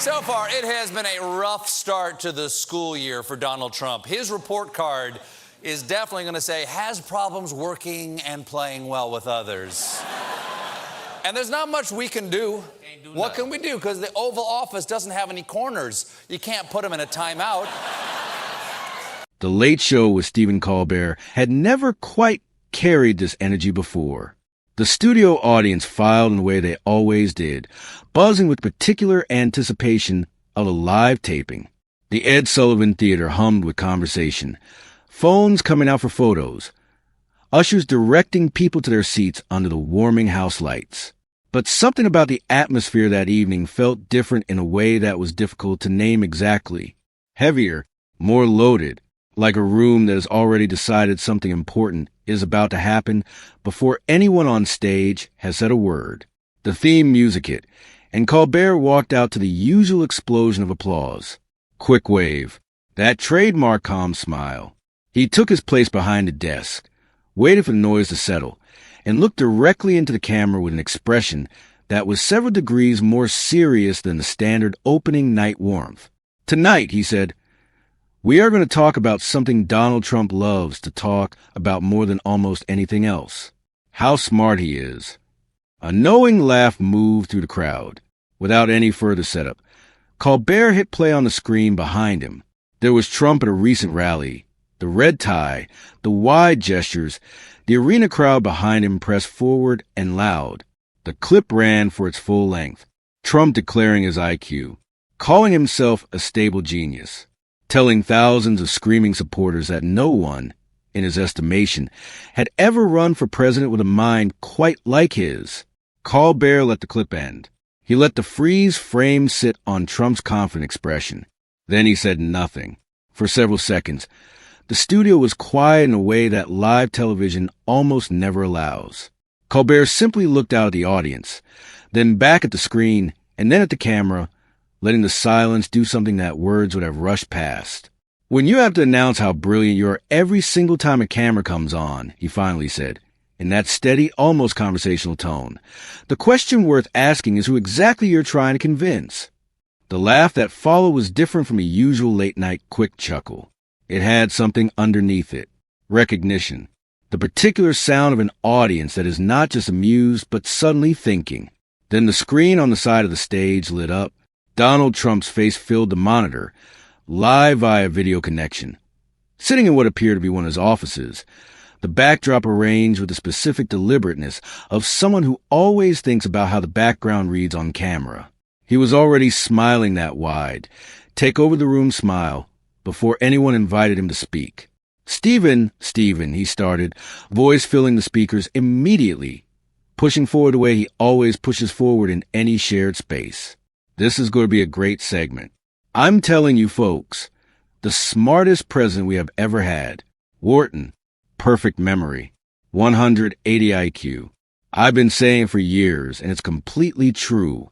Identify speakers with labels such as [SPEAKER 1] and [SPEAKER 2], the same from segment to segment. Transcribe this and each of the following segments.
[SPEAKER 1] So far, it has been a rough start to the school year for Donald Trump. His report card is definitely going to say, has problems working and playing well with others. And there's not much we can do. What can we do? Because the Oval Office doesn't have any corners. You can't put them in a timeout.
[SPEAKER 2] The Late Show with Stephen Colbert had never quite carried this energy before. The studio audience filed in the way they always did, buzzing with particular anticipation of a live taping. The Ed Sullivan Theater hummed with conversation, phones coming out for photos, ushers directing people to their seats under the warming house lights. But something about the atmosphere that evening felt different in a way that was difficult to name exactly. Heavier, more loaded, like a room that has already decided something important is about to happen before anyone on stage has said a word. The theme music hit, and Colbert walked out to the usual explosion of applause. Quick wave, that trademark calm smile. He took his place behind the desk, waited for the noise to settle, and looked directly into the camera with an expression that was several degrees more serious than the standard opening night warmth. Tonight, he said, we are going to talk about something Donald Trump loves to talk about more than almost anything else. How smart he is. A knowing laugh moved through the crowd. Without any further setup, Colbert hit play on the screen behind him. There was Trump at a recent rally. The red tie, the wide gestures, the arena crowd behind him pressed forward and loud. The clip ran for its full length. Trump declaring his IQ, calling himself a stable genius, telling thousands of screaming supporters that no one, in his estimation, had ever run for president with a mind quite like his. Colbert let the clip end. He let the freeze frame sit on Trump's confident expression. Then he said nothing. For several seconds, the studio was quiet in a way that live television almost never allows. Colbert simply looked out at the audience, then back at the screen, and then at the camera, letting the silence do something that words would have rushed past. When you have to announce how brilliant you are every single time a camera comes on, he finally said, in that steady, almost conversational tone, the question worth asking is who exactly you're trying to convince. The laugh that followed was different from a usual late-night quick chuckle. It had something underneath it. Recognition. The particular sound of an audience that is not just amused, but suddenly thinking. Then the screen on the side of the stage lit up. Donald Trump's face filled the monitor, live via video connection. Sitting in what appeared to be one of his offices, the backdrop arranged with the specific deliberateness of someone who always thinks about how the background reads on camera. He was already smiling that wide, take-over-the-room smile, before anyone invited him to speak. Stephen, he started, voice filling the speakers immediately, pushing forward the way he always pushes forward in any shared space. This is going to be a great segment. I'm telling you folks, the smartest president we have ever had. Wharton, perfect memory, 180 IQ. I've been saying for years, and it's completely true.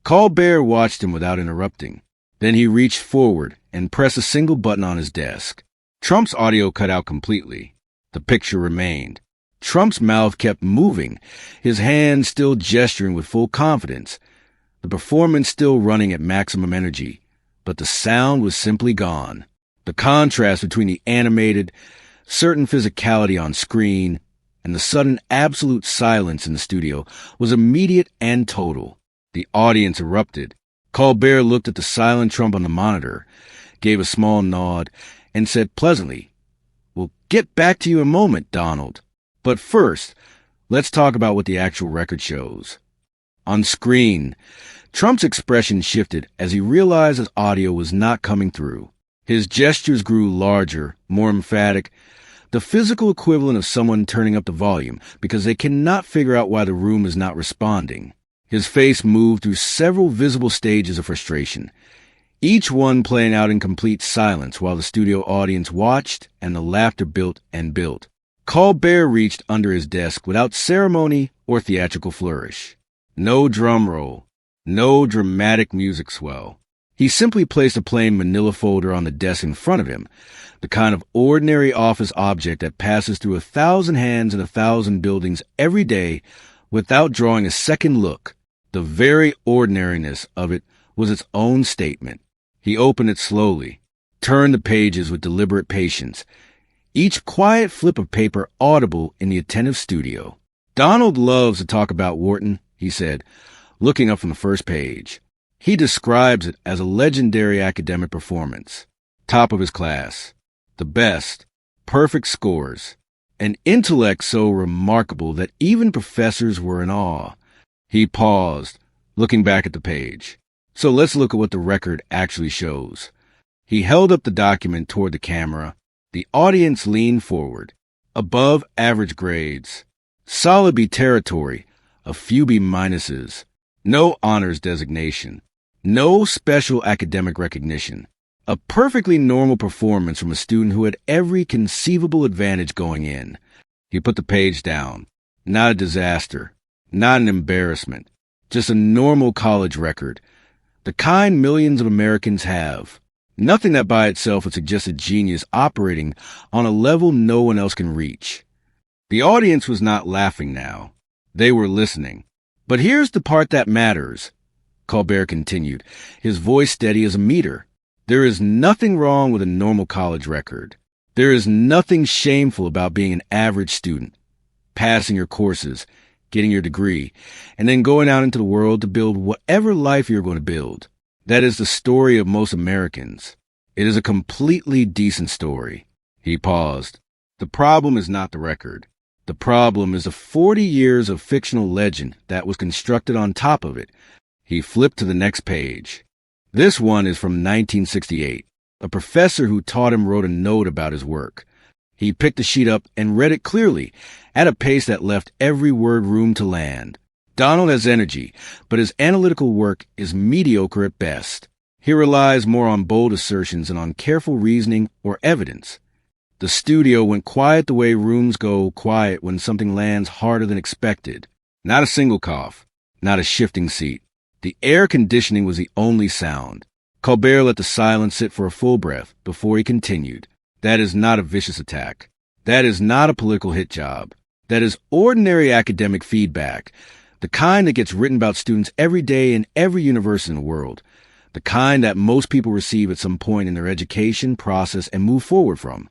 [SPEAKER 2] Colbert watched him without interrupting. Then he reached forward and pressed a single button on his desk. Trump's audio cut out completely. The picture remained. Trump's mouth kept moving, his hands still gesturing with full confidence, the performance still running at maximum energy, but the sound was simply gone. The contrast between the animated, certain physicality on screen and the sudden absolute silence in the studio was immediate and total. The audience erupted. Colbert looked at the silent Trump on the monitor, gave a small nod, and said pleasantly, "We'll get back to you in a moment, Donald. But first, let's talk about what the actual record shows." On screen, Trump's expression shifted as he realized his audio was not coming through. His gestures grew larger, more emphatic, the physical equivalent of someone turning up the volume because they cannot figure out why the room is not responding. His face moved through several visible stages of frustration, each one playing out in complete silence while the studio audience watched and the laughter built and built. Colbert reached under his desk without ceremony or theatrical flourish. No drum roll, no dramatic music swell. He simply placed a plain manila folder on the desk in front of him, the kind of ordinary office object that passes through 1,000 hands in 1,000 buildings every day without drawing a second look. The very ordinariness of it was its own statement. He opened it slowly, turned the pages with deliberate patience, each quiet flip of paper audible in the attentive studio. "Donald loves to talk about Wharton," he said, looking up from the first page. "He describes it as a legendary academic performance. Top of his class. The best. Perfect scores. An intellect so remarkable that even professors were in awe." He paused, looking back at the page. "So let's look at what the record actually shows." He held up the document toward the camera. The audience leaned forward. Above average grades. Solid B territory. A few B minuses. No honors designation. No special academic recognition. A perfectly normal performance from a student who had every conceivable advantage going in. He put the page down. Not a disaster. Not an embarrassment. Just a normal college record. The kind millions of Americans have. Nothing that by itself would suggest a genius operating on a level no one else can reach. The audience was not laughing now. They were listening. "But here's the part that matters," Colbert continued, his voice steady as a meter. "There is nothing wrong with a normal college record. There is nothing shameful about being an average student, passing your courses, getting your degree, and then going out into the world to build whatever life you're going to build. That is the story of most Americans. It is a completely decent story." He paused. "The problem is not the record. The problem is the 40 years of fictional legend that was constructed on top of it." He flipped to the next page. This one is from 1968. A professor who taught him wrote a note about his work. He picked the sheet up and read it clearly, at a pace that left every word room to land. "Donald has energy, but his analytical work is mediocre at best. He relies more on bold assertions than on careful reasoning or evidence." The studio went quiet the way rooms go quiet when something lands harder than expected. Not a single cough, not a shifting seat. The air conditioning was the only sound. Colbert let the silence sit for a full breath before he continued. "That is not a vicious attack. That is not a political hit job. That is ordinary academic feedback, the kind that gets written about students every day in every university in the world, the kind that most people receive at some point in their education process and move forward from."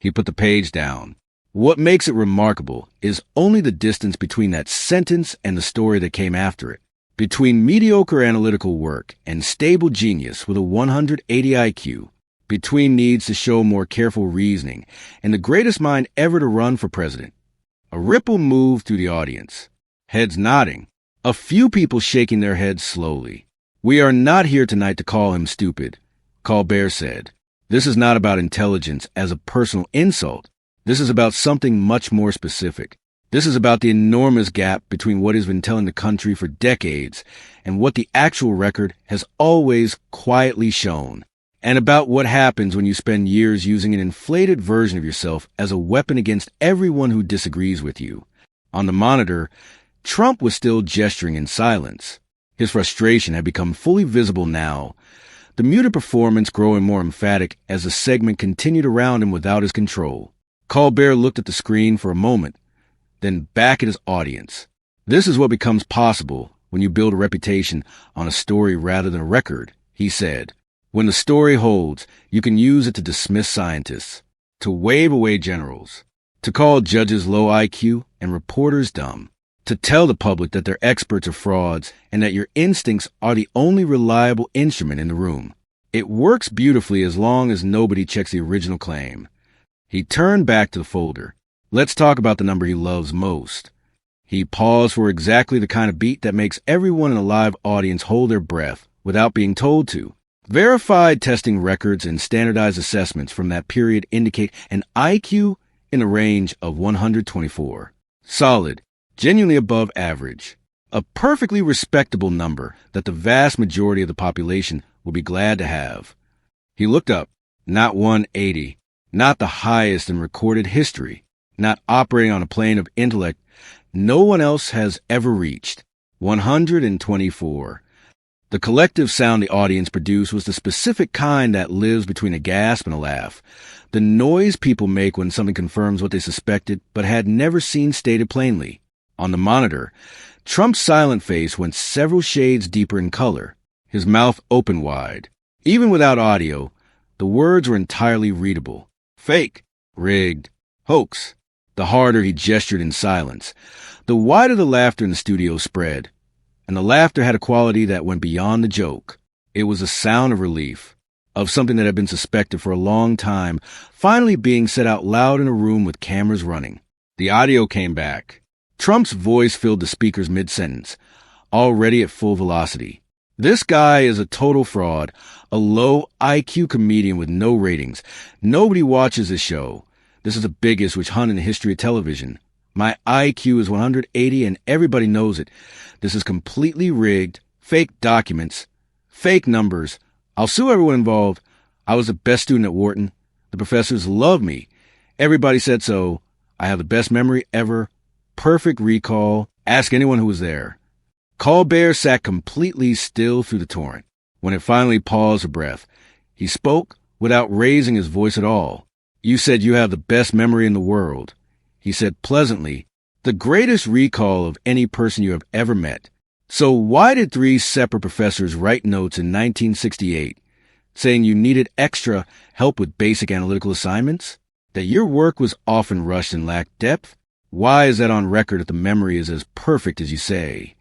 [SPEAKER 2] He put the page down. "What makes it remarkable is only the distance between that sentence and the story that came after it. Between mediocre analytical work and stable genius with a 180 IQ. Between needs to show more careful reasoning and the greatest mind ever to run for president." A ripple moved through the audience. Heads nodding. A few people shaking their heads slowly. "We are not here tonight to call him stupid," Colbert said. "This is not about intelligence as a personal insult. This is about something much more specific. This is about the enormous gap between what has been telling the country for decades and what the actual record has always quietly shown, and about what happens when you spend years using an inflated version of yourself as a weapon against everyone who disagrees with you." On the monitor, Trump was still gesturing in silence. His frustration had become fully visible now, the muted performance growing more emphatic as the segment continued around him without his control. Colbert looked at the screen for a moment, then back at his audience. "This is what becomes possible when you build a reputation on a story rather than a record," he said. "When the story holds, you can use it to dismiss scientists, to wave away generals, to call judges low IQ and reporters dumb, to tell the public that their experts are frauds and that your instincts are the only reliable instrument in the room. It works beautifully as long as nobody checks the original claim." He turned back to the folder. "Let's talk about the number he loves most." He paused for exactly the kind of beat that makes everyone in a live audience hold their breath without being told to. Verified testing records and standardized assessments from that period indicate an IQ in the range of 124. Solid, genuinely above average. A perfectly respectable number that the vast majority of the population will be glad to have. He looked up. Not 180. Not the highest in recorded history. Not operating on a plane of intellect no one else has ever reached. 124. The collective sound the audience produced was the specific kind that lives between a gasp and a laugh. The noise people make when something confirms what they suspected but had never seen stated plainly. On the monitor, Trump's silent face went several shades deeper in color. his mouth open wide. Even without audio, the words were entirely readable. Fake, rigged, hoax. The harder he gestured in silence, the wider the laughter in the studio spread. And the laughter had a quality that went beyond the joke. It was a sound of relief, of something that had been suspected for a long time, finally being said out loud in a room with cameras running. The audio came back. Trump's voice filled the speakers mid-sentence, already at full velocity. This guy is a total fraud, a low IQ comedian with no ratings. Nobody watches his show. This is the biggest witch hunt in the history of television. My IQ is 180 and everybody knows it. This is completely rigged, fake documents, fake numbers. I'll sue everyone involved. I was the best student at Wharton. The professors love me. Everybody said so. I have the best memory ever. Perfect recall. Ask anyone who was there. Colbert sat completely still through the torrent. When it finally paused for breath, he spoke without raising his voice at all. You said you have the best memory in the world. He said pleasantly, the greatest recall of any person you have ever met. So why did 3 separate professors write notes in 1968 saying you needed extra help with basic analytical assignments? That your work was often rushed and lacked depth? Why is that on record if the memory is as perfect as you say?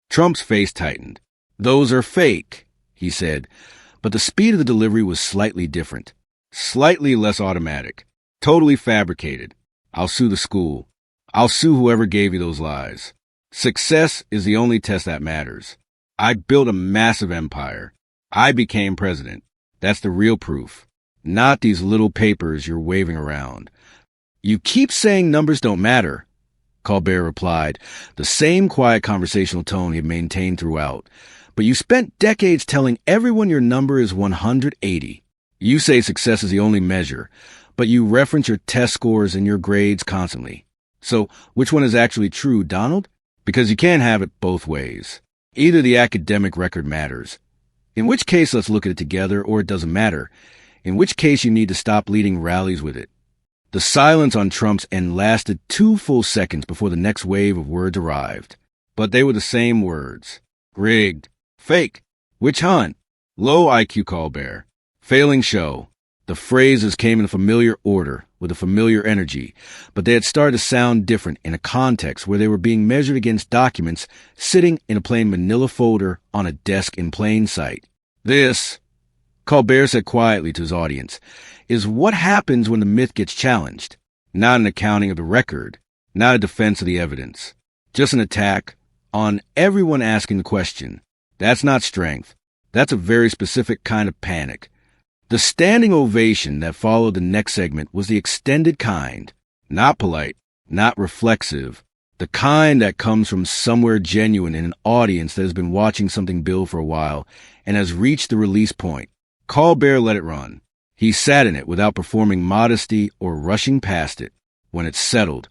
[SPEAKER 2] Trump's face tightened. Those are fake, he said, but the speed of the delivery was slightly different. Slightly less automatic. Totally fabricated. I'll sue the school. I'll sue whoever gave you those lies. Success is the only test that matters. I built a massive empire. I became president. That's the real proof. Not these little papers you're waving around. You keep saying numbers don't matter, Colbert replied, the same quiet conversational tone he had maintained throughout. But you spent decades telling everyone your number is 180. You say success is the only measure, but you reference your test scores and your grades constantly. So which one is actually true, Donald? Because you can't have it both ways. Either the academic record matters, in which case let's look at it together, or it doesn't matter, in which case you need to stop leading rallies with it. The silence on Trump's end lasted 2 full seconds before the next wave of words arrived. But they were the same words. Rigged. Fake. Witch hunt. Low IQ Colbert. Failing show. The phrases came in a familiar order, with a familiar energy, but they had started to sound different in a context where they were being measured against documents sitting in a plain manila folder on a desk in plain sight. This, Colbert said quietly to his audience, is what happens when the myth gets challenged. Not an accounting of the record, not a defense of the evidence, just an attack on everyone asking the question. That's not strength. That's a very specific kind of panic. The standing ovation that followed the next segment was the extended kind, not polite, not reflexive, the kind that comes from somewhere genuine in an audience that has been watching something build for a while and has reached the release point. Colbert let it run. He sat in it without performing modesty or rushing past it. When it settled,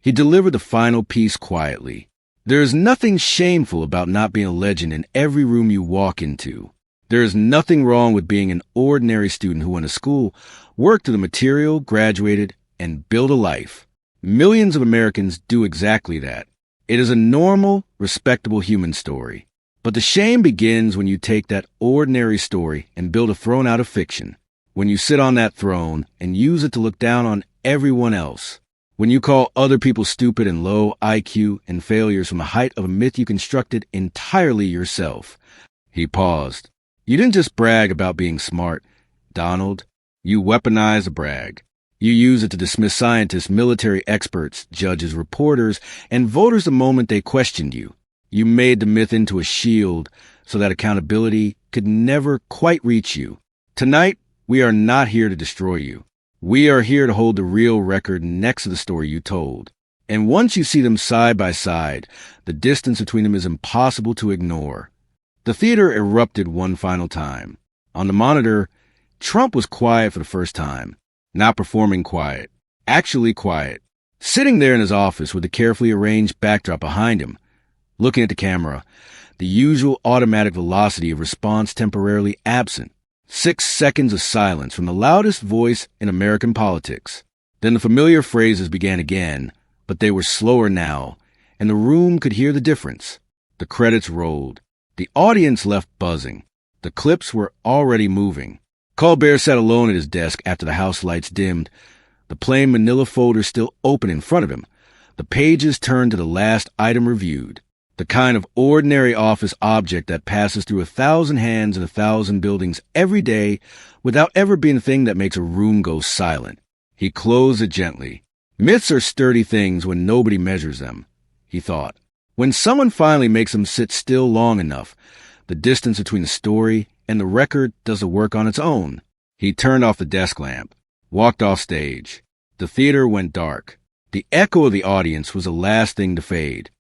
[SPEAKER 2] he delivered the final piece quietly. There is nothing shameful about not being a legend in every room you walk into. There is nothing wrong with being an ordinary student who went to school, worked through the material, graduated, and built a life. Millions of Americans do exactly that. It is a normal, respectable human story. But the shame begins when you take that ordinary story and build a throne out of fiction. When you sit on that throne and use it to look down on everyone else. When you call other people stupid and low IQ and failures from the height of a myth you constructed entirely yourself. He paused. You didn't just brag about being smart, Donald. You weaponized the brag. You use it to dismiss scientists, military experts, judges, reporters, and voters the moment they questioned you. You made the myth into a shield so that accountability could never quite reach you. Tonight, we are not here to destroy you. We are here to hold the real record next to the story you told. And once you see them side by side, the distance between them is impossible to ignore. The theater erupted one final time. On the monitor, Trump was quiet for the first time. Not performing quiet. Actually quiet. Sitting there in his office with a carefully arranged backdrop behind him, looking at the camera, the usual automatic velocity of response temporarily absent. 6 seconds of silence from the loudest voice in American politics. Then the familiar phrases began again, but they were slower now, and the room could hear the difference. The credits rolled. The audience left buzzing. The clips were already moving. Colbert sat alone at his desk after the house lights dimmed, the plain manila folder still open in front of him. The pages turned to the last item reviewed, the kind of ordinary office object that passes through 1,000 hands in 1,000 buildings every day without ever being the thing that makes a room go silent. He closed it gently. Myths are sturdy things when nobody measures them, he thought. When someone finally makes them sit still long enough, the distance between the story and the record does the work on its own. He turned off the desk lamp, walked off stage. The theater went dark. The echo of the audience was the last thing to fade.